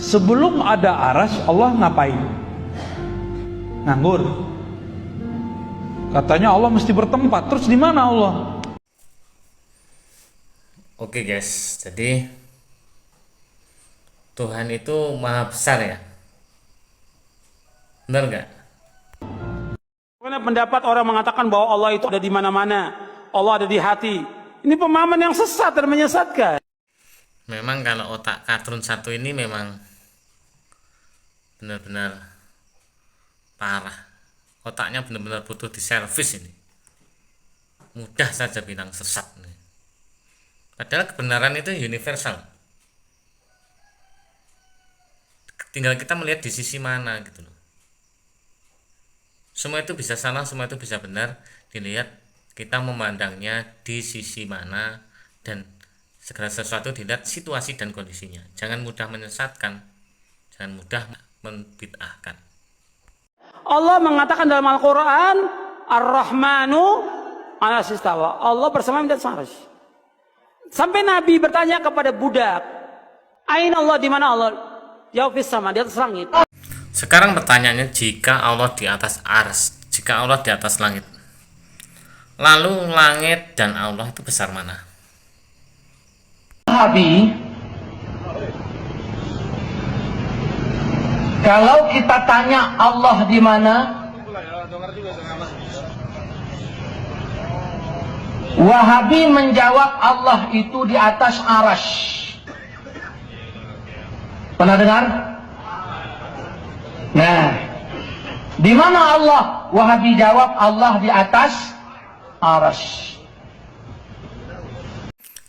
Sebelum ada arasy, Allah ngapain? Nganggur. Katanya Allah mesti bertempat. Terus di mana Allah? Oke guys, jadi Tuhan itu maha besar ya. Benar nggak? Karena pendapat orang mengatakan bahwa Allah itu ada di mana-mana, Allah ada di hati. Ini pemahaman yang sesat dan menyesatkan. Memang kalau otak Katrun satu ini memang benar-benar parah. Otaknya benar-benar butuh diservis ini. Mudah saja bilang sesat nih. Padahal kebenaran itu universal. Tinggal kita melihat di sisi mana gitu loh. Semua itu bisa salah, semua itu bisa benar. Dilihat kita memandangnya di sisi mana, dan segala sesuatu dilihat situasi dan kondisinya. Jangan mudah menyesatkan, jangan mudah membid'ahkan. Allah mengatakan dalam Al-Quran, Ar-Rahmanu 'alas istawa. Allah bersama di atas arsy. Sampai Nabi bertanya kepada budak, Aina Allah, di mana Allah? Jawab fis sama, di atas langit. Sekarang pertanyaannya, jika Allah di atas arsy, jika Allah di atas langit, lalu langit dan Allah itu besar mana? Wahabi, kalau kita tanya Allah di mana, Wahabi menjawab Allah itu di atas arasy. Pernah dengar? Nah, di mana Allah? Wahabi jawab Allah di atas arasy.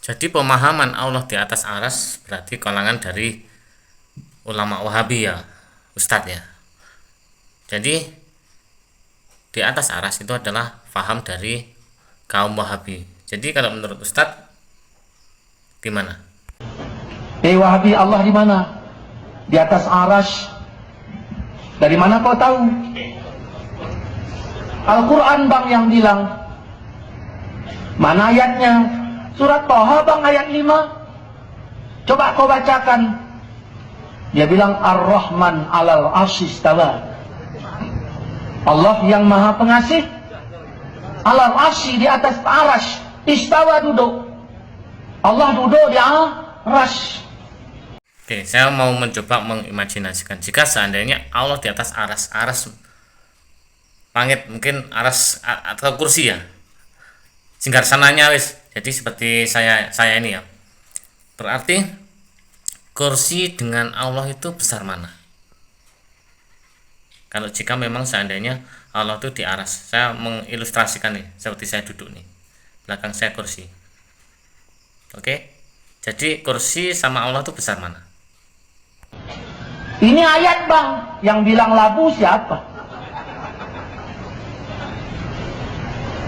Jadi pemahaman Allah di atas aras berarti kalangan dari ulama Wahabi ya, Ustadz ya. Jadi di atas aras itu adalah faham dari kaum Wahabi. Jadi kalau menurut Ustadz gimana? Wahabi, Allah di mana? Di atas arasy. Dari mana kau tahu? Al-Quran bang yang bilang. Mana ayatnya? Surat Toha bang ayat 5. Coba kau bacakan. Dia bilang Ar-Rahman 'alal 'arsy istawa. Allah yang maha pengasih 'alal 'arsy, di atas arasy. Istawa, duduk. Allah duduk di arasy. Oke, saya mau mencoba mengimajinasikan jika seandainya Allah di atas aras, aras langit, mungkin aras atau kursi ya, singgarsananya wis. Jadi seperti saya ini ya. Berarti kursi dengan Allah itu besar mana? Kalau jika memang seandainya Allah itu di aras, saya mengilustrasikan nih, seperti saya duduk nih, belakang saya kursi. Oke, jadi kursi sama Allah itu besar mana? Ini ayat bang, yang bilang labu siapa?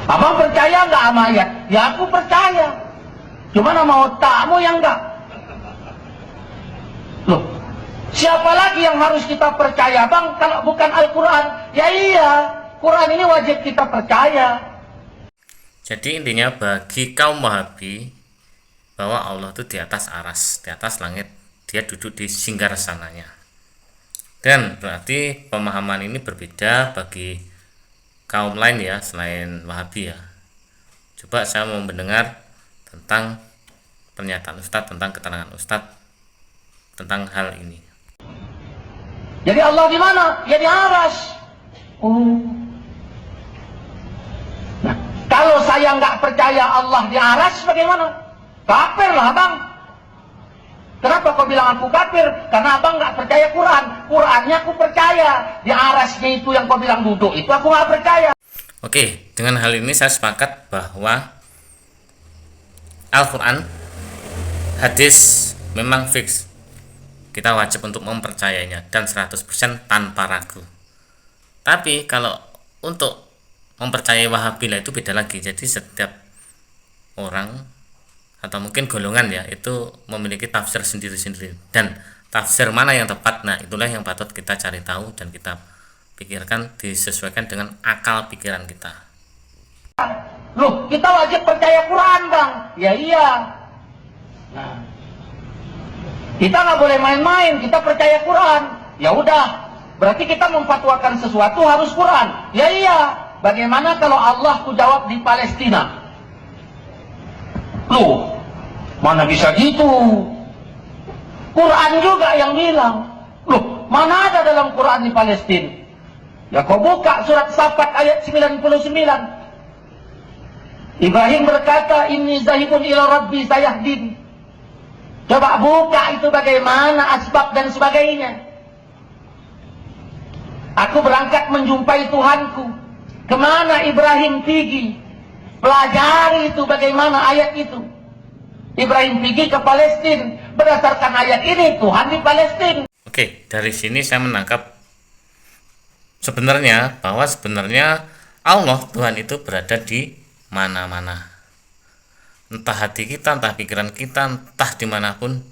Abang percaya nggak sama ayat? Ya aku percaya. Cuma nama otakmu yang enggak. Loh, siapa lagi yang harus kita percaya bang kalau bukan Al-Quran? Ya iya, Quran ini wajib kita percaya. Jadi intinya bagi kaum Wahabi bahwa Allah itu di atas aras, di atas langit, dia duduk di singgarsananya. Dan berarti pemahaman ini berbeda bagi kaum lain ya, selain Wahabi ya. Coba saya mau mendengar tentang pernyataan Ustadz, tentang keterangan Ustadz tentang hal ini. Jadi Allah di mana? Ya di aras. Nah, kalau saya nggak percaya Allah di aras, bagaimana? Kafir lah bang. Kenapa kau bilang aku kafir? Karena abang nggak percaya Quran. Qurannya aku percaya. Di arasnya itu yang kau bilang duduk, itu aku nggak percaya. Oke, dengan hal ini saya sepakat bahwa Al-Quran, hadis memang fix. Kita wajib untuk mempercayainya dan 100% tanpa ragu. Tapi kalau untuk mempercayai Wahabi itu beda lagi. Jadi setiap orang atau mungkin golongan ya itu memiliki tafsir sendiri-sendiri, dan tafsir mana yang tepat, nah itulah yang patut kita cari tahu dan kita pikirkan disesuaikan dengan akal pikiran kita. Loh, kita wajib percaya Quran bang. Ya iya. Nah, Kita nggak boleh main-main, kita percaya Quran. Ya udah, berarti kita memfatwakan sesuatu harus Quran. Ya iya, bagaimana kalau Allah ku jawab di Palestina? Loh, mana bisa gitu? Quran juga yang bilang. Loh, mana ada dalam Quran di Palestina? Ya kau buka surat Safat ayat 99. Ibrahim berkata, inni zahibun ila rabbi sayahdin. Coba buka itu bagaimana asbab dan sebagainya. Aku berangkat menjumpai Tuhanku. Kemana Ibrahim pergi? Pelajari itu bagaimana ayat itu. Ibrahim pergi ke Palestina. Berdasarkan ayat ini Tuhan di Palestina. Oke, dari sini saya menangkap sebenarnya bahwa sebenarnya Allah Tuhan itu berada di mana-mana. Entah hati kita, entah pikiran kita, entah dimanapun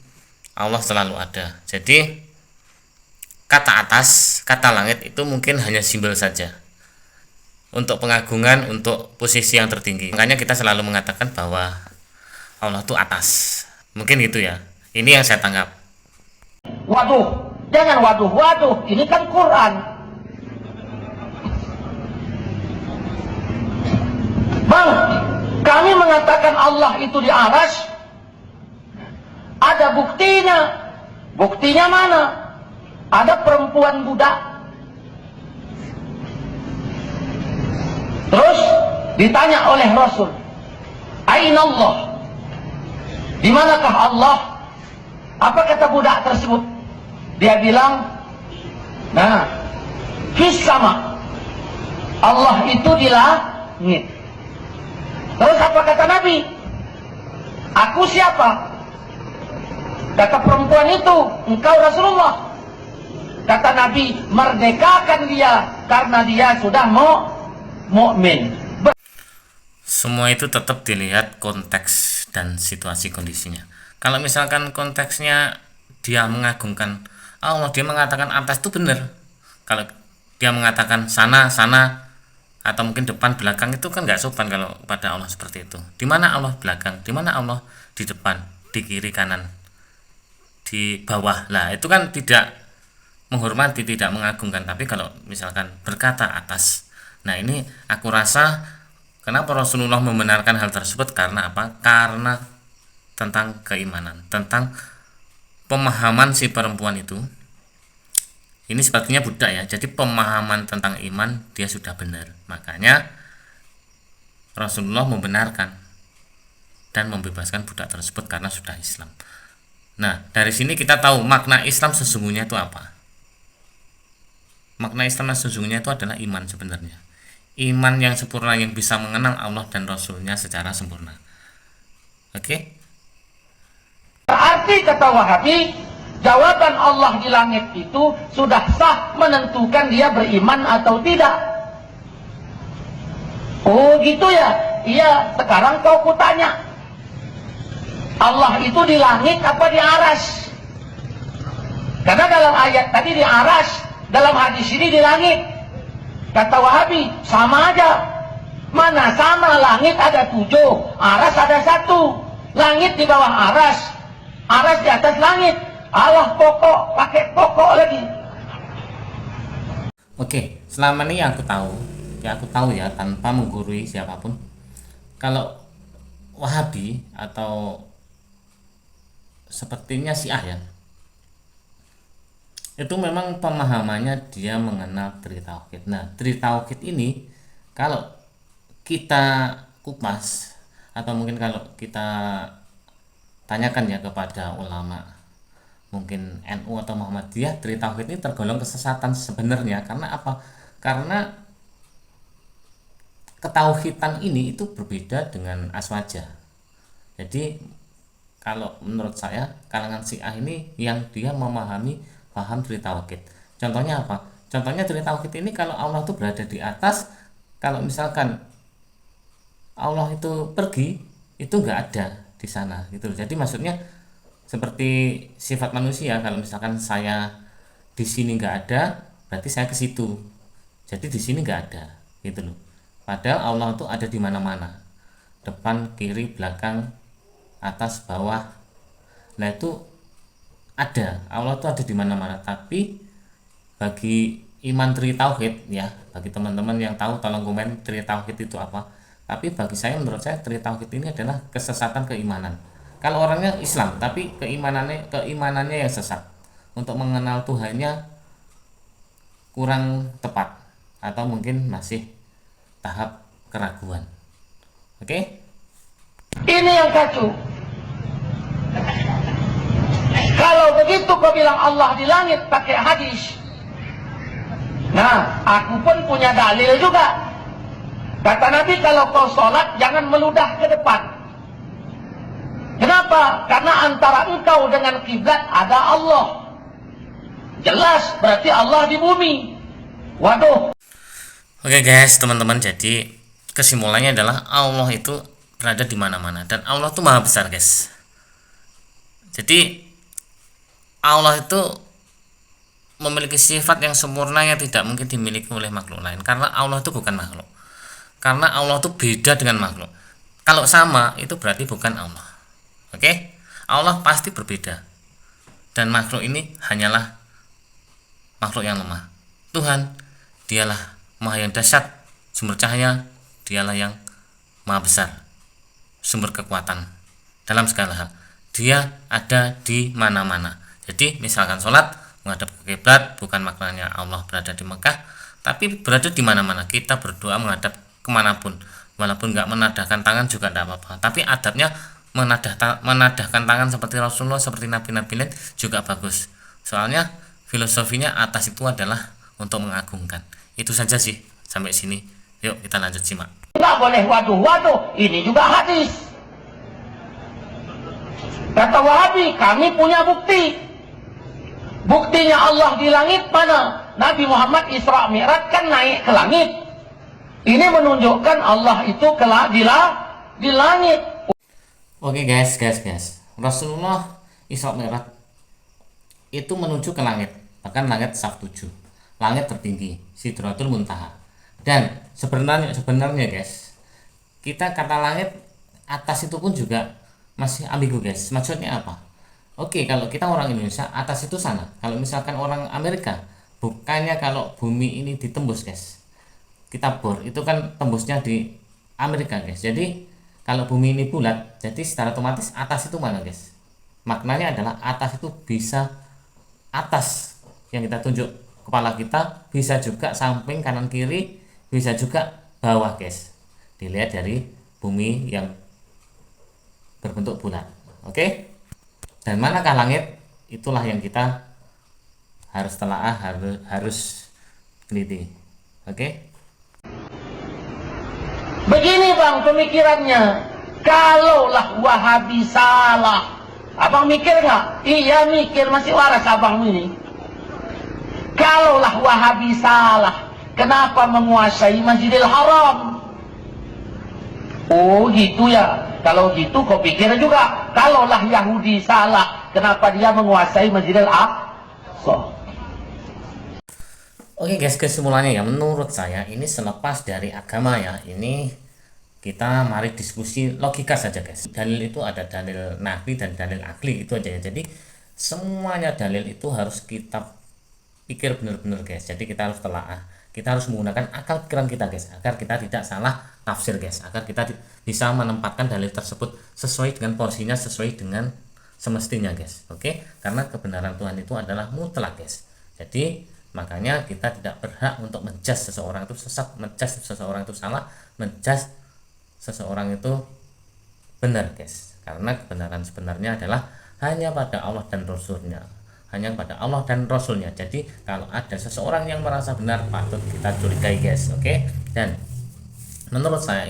Allah selalu ada. Jadi kata atas, kata langit itu mungkin hanya simbol saja untuk pengagungan, untuk posisi yang tertinggi. Makanya kita selalu mengatakan bahwa Allah itu atas. Mungkin gitu ya. Ini yang saya tanggap. Waduh, jangan waduh, ini kan Quran. Bang, kami mengatakan Allah itu di aras. Ada buktinya. Buktinya mana? Ada perempuan budak. Terus ditanya oleh Rasul, Aina Allah? Di manakah Allah? Apa kata budak tersebut? Dia bilang, nah, fis sama. Allah itu di langit. Terus apa kata Nabi? Aku siapa? Kata perempuan itu, engkau Rasulullah. Kata Nabi, merdekakan dia karena dia sudah mukmin. Semua itu tetap dilihat konteks dan situasi kondisinya. Kalau misalkan konteksnya dia mengagungkan Allah, dia mengatakan atas itu benar. Kalau dia mengatakan sana, atau mungkin depan, belakang, itu kan nggak sopan kalau pada Allah seperti itu. Di mana Allah belakang? Di mana Allah di depan? Di kiri, kanan, di bawah. Lah itu kan tidak menghormati, tidak mengagungkan. Tapi kalau misalkan berkata atas, nah ini aku rasa kenapa Rasulullah membenarkan hal tersebut, karena apa? Karena tentang keimanan, tentang pemahaman si perempuan itu. Ini sepertinya budak ya, jadi pemahaman tentang iman dia sudah benar. Makanya Rasulullah membenarkan dan membebaskan budak tersebut karena sudah Islam. Nah, dari sini kita tahu makna Islam sesungguhnya itu apa. Makna Islam sesungguhnya itu adalah iman sebenarnya. Iman yang sempurna, yang bisa mengenal Allah dan Rasulnya secara sempurna. Oke? Berarti kata Wahabi, jawaban Allah di langit itu sudah sah menentukan dia beriman atau tidak. Oh gitu ya? Iya, sekarang kau kutanya, Allah itu di langit apa di aras? Karena dalam ayat tadi di aras, dalam hadis ini di langit. Kata Wahabi, sama aja. Mana sama, langit ada 7, aras ada 1. Langit di bawah aras, aras di atas langit. Allah pokok, pakai pokok lagi. Oke, selama ini yang aku tahu ya tanpa menggurui siapapun, kalau Wahabi atau sepertinya Syiah ya, itu memang pemahamannya dia mengenal Tri Tauhid. Nah, Tri Tauhid ini kalau kita kupas atau mungkin kalau kita tanyakan ya kepada ulama, mungkin NU atau Muhammadiyah, Tri Tauhid ini tergolong kesesatan sebenarnya. Karena apa? Karena ketauhidan ini itu berbeda dengan aswaja. Jadi kalau menurut saya kalangan Syiah ini yang dia memahami paham Tri Tauhid. Contohnya apa? Contohnya Tri Tauhid ini kalau Allah itu berada di atas, kalau misalkan Allah itu pergi, itu nggak ada di sana gitu. Jadi maksudnya seperti sifat manusia, kalau misalkan saya di sini nggak ada, berarti saya ke situ. Jadi di sini nggak ada gitu loh. Padahal Allah itu ada di mana-mana, depan, kiri, belakang, atas, bawah. Nah itu ada, Allah itu ada di mana-mana. Tapi bagi iman tri tauhid ya, bagi teman-teman yang tahu tolong komen tri tauhid itu apa. Tapi bagi saya, menurut saya tri tauhid ini adalah kesesatan keimanan. Kalau orangnya Islam tapi keimanannya yang sesat, untuk mengenal Tuhannya kurang tepat atau mungkin masih tahap keraguan. Oke? Ini yang kacau. Kalau begitu kau bilang Allah di langit pakai hadis. Nah, aku pun punya dalil juga. Kata Nabi, kalau kau sholat jangan meludah ke depan. Kenapa? Karena antara engkau dengan kiblat ada Allah. Jelas berarti Allah di bumi. Waduh. Oke guys, teman-teman, jadi kesimpulannya adalah Allah itu berada di mana-mana dan Allah itu maha besar, guys. Jadi Allah itu memiliki sifat yang sempurna yang tidak mungkin dimiliki oleh makhluk lain, karena Allah itu bukan makhluk. Karena Allah itu beda dengan makhluk. Kalau sama itu berarti bukan Allah. Oke? Allah pasti berbeda. Dan makhluk ini hanyalah makhluk yang lemah. Tuhan, dialah maha yang dahsyat, sumber cahaya, dialah yang maha besar, sumber kekuatan dalam segala hal. Dia ada di mana-mana. Jadi misalkan sholat menghadap ke kiblat bukan maknanya Allah berada di Mekah, tapi berada di mana-mana. Kita berdoa menghadap kemanapun, walaupun nggak menadahkan tangan juga tidak apa-apa. Tapi adabnya menadahkan tangan seperti Rasulullah, seperti nabi-nabi lain juga bagus. Soalnya filosofinya atas itu adalah untuk mengagungkan. Itu saja sih, sampai sini. Yuk kita lanjut simak. Tidak boleh waduh, ini juga hadis. Kata Wahabi, kami punya bukti. Buktinya Allah di langit mana? Nabi Muhammad Isra Mi'raj kan naik ke langit. Ini menunjukkan Allah itu di langit. Oke guys. Rasulullah Isra Mi'raj itu menuju ke langit, bahkan langit saf 7, langit tertinggi, Sidratul Muntaha. Dan sebenarnya guys, kita kata langit atas itu pun juga masih ambigu guys. Maksudnya apa? Oke, kalau kita orang Indonesia, atas itu sana. Kalau misalkan orang Amerika, bukannya kalau bumi ini ditembus guys, kita bor, itu kan tembusnya di Amerika guys. Jadi kalau bumi ini bulat, jadi secara otomatis atas itu mana guys? Maknanya adalah atas itu bisa atas yang kita tunjuk kepala kita, bisa juga samping kanan kiri, bisa juga bawah guys. Dilihat dari bumi yang berbentuk bulat. Oke? Dan manakah langit? Itulah yang kita harus telaah, harus teliti. Oke? Begini bang pemikirannya. Kalaulah Wahabi salah, abang mikir nggak? Iya mikir, masih waras abang ini. Kalaulah Wahabi salah, kenapa menguasai Masjidil Haram? Oh gitu ya. Kalau gitu kau pikir juga, kalaulah Yahudi salah, kenapa dia menguasai Masjidil Aqsa? Oke guys, kesimpulannya ya, menurut saya ini selepas dari agama ya, ini kita mari diskusi logika saja guys. Dalil itu ada dalil nabi dan dalil akli, itu aja ya. Jadi semuanya dalil itu harus kita pikir benar-benar guys. Jadi kita harus telaah, kita harus menggunakan akal pikiran kita guys, agar kita tidak salah tafsir guys, agar kita bisa menempatkan dalil tersebut sesuai dengan porsinya, sesuai dengan semestinya guys. Oke, karena kebenaran Tuhan itu adalah mutlak guys. Jadi makanya kita tidak berhak untuk menjudge seseorang itu sesat, menjudge seseorang itu salah, menjudge seseorang itu benar guys. Karena kebenaran sebenarnya adalah hanya pada Allah dan Rasulnya, hanya pada Allah dan Rasulnya. Jadi kalau ada seseorang yang merasa benar, patut kita curigai guys. Oke? Dan menurut saya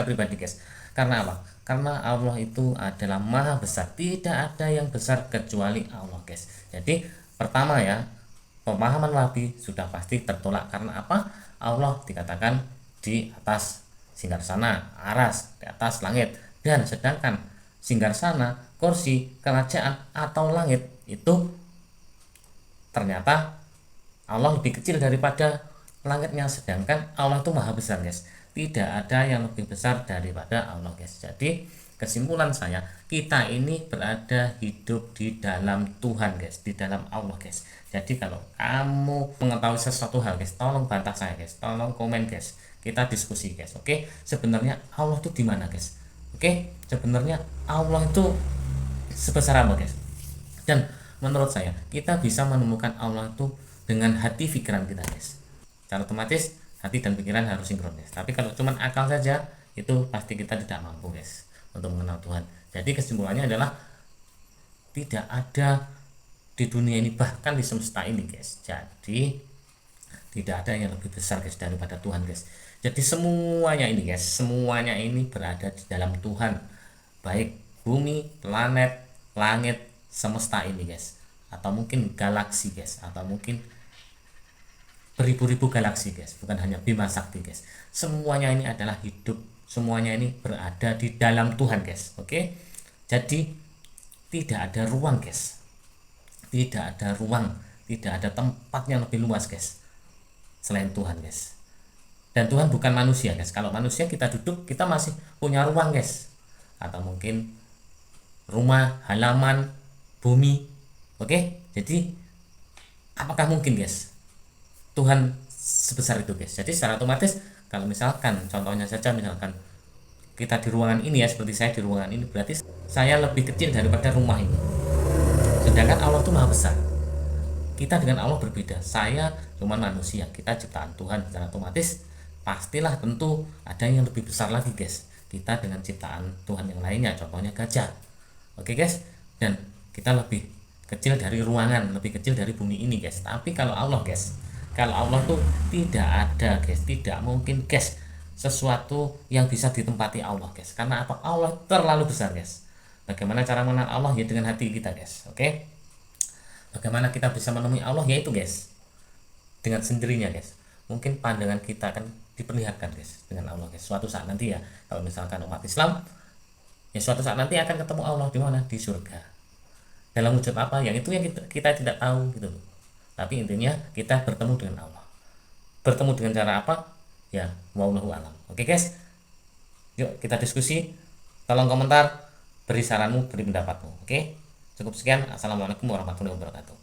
pribadi guys, karena apa? Karena Allah itu adalah maha besar, tidak ada yang besar kecuali Allah guys. Jadi pertama ya, pemahaman Wahabi sudah pasti tertolak. Karena apa? Allah dikatakan di atas singgarsana, aras, di atas langit. Dan sedangkan singgarsana, kursi, kerajaan atau langit itu ternyata Allah lebih kecil daripada langitnya. Sedangkan Allah itu maha besar guys, tidak ada yang lebih besar daripada Allah guys. Jadi Kesimpulan saya, kita ini berada hidup di dalam Tuhan guys, di dalam Allah guys. Jadi kalau kamu mengetahui sesuatu hal guys, tolong bantah saya guys, tolong komen guys, kita diskusi guys. Oke, sebenarnya Allah itu di mana guys? Oke, sebenarnya Allah itu sebesar apa guys? Dan menurut saya, kita bisa menemukan Allah itu dengan hati pikiran kita guys. Secara otomatis hati dan pikiran harus sinkron guys. Tapi kalau cuma akal saja, itu pasti kita tidak mampu guys untuk mengenal Tuhan. Jadi kesimpulannya adalah tidak ada di dunia ini, bahkan di semesta ini guys. Jadi tidak ada yang lebih besar guys daripada Tuhan guys. Jadi semuanya ini guys, semuanya ini berada di dalam Tuhan. Baik bumi, planet, langit, semesta ini guys, atau mungkin galaksi guys, atau mungkin beribu-ribu galaksi guys, bukan hanya Bima Sakti guys. Semuanya ini adalah hidup, semuanya ini berada di dalam Tuhan guys. Oke, jadi tidak ada ruang guys, tidak ada ruang, tidak ada tempat yang lebih luas guys selain Tuhan guys. Dan Tuhan bukan manusia guys. Kalau manusia kita duduk, kita masih punya ruang guys, atau mungkin rumah, halaman, bumi. Oke, jadi apakah mungkin guys Tuhan sebesar itu guys? Jadi secara otomatis kalau misalkan contohnya saja, misalkan kita di ruangan ini ya, seperti saya di ruangan ini, berarti saya lebih kecil daripada rumah ini. Sedangkan Allah itu maha besar. Kita dengan Allah berbeda. Saya cuma manusia, kita ciptaan Tuhan. Secara otomatis pastilah tentu ada yang lebih besar lagi guys. Kita dengan ciptaan Tuhan yang lainnya, contohnya gajah. Oke guys, dan kita lebih kecil dari ruangan, lebih kecil dari bumi ini guys. Tapi kalau Allah guys, kalau Allah tuh tidak ada guys, tidak mungkin guys sesuatu yang bisa ditempati Allah guys. Karena apa? Allah terlalu besar guys. Bagaimana cara mengenal Allah? Ya dengan hati kita guys. Oke, bagaimana kita bisa menemui Allah? Yaitu guys dengan sendirinya guys. Mungkin pandangan kita akan diperlihatkan guys dengan Allah guys. Suatu saat nanti ya, kalau misalkan umat Islam, ya suatu saat nanti akan ketemu Allah di mana? Di surga. Dalam wujud apa? Yang itu yang kita tidak tahu gitu loh. Tapi intinya kita bertemu dengan Allah. Bertemu dengan cara apa? Ya, wallahu alam. Oke guys, yuk kita diskusi. Tolong komentar, beri saranmu, beri pendapatmu. Oke, cukup sekian. Assalamualaikum warahmatullahi wabarakatuh.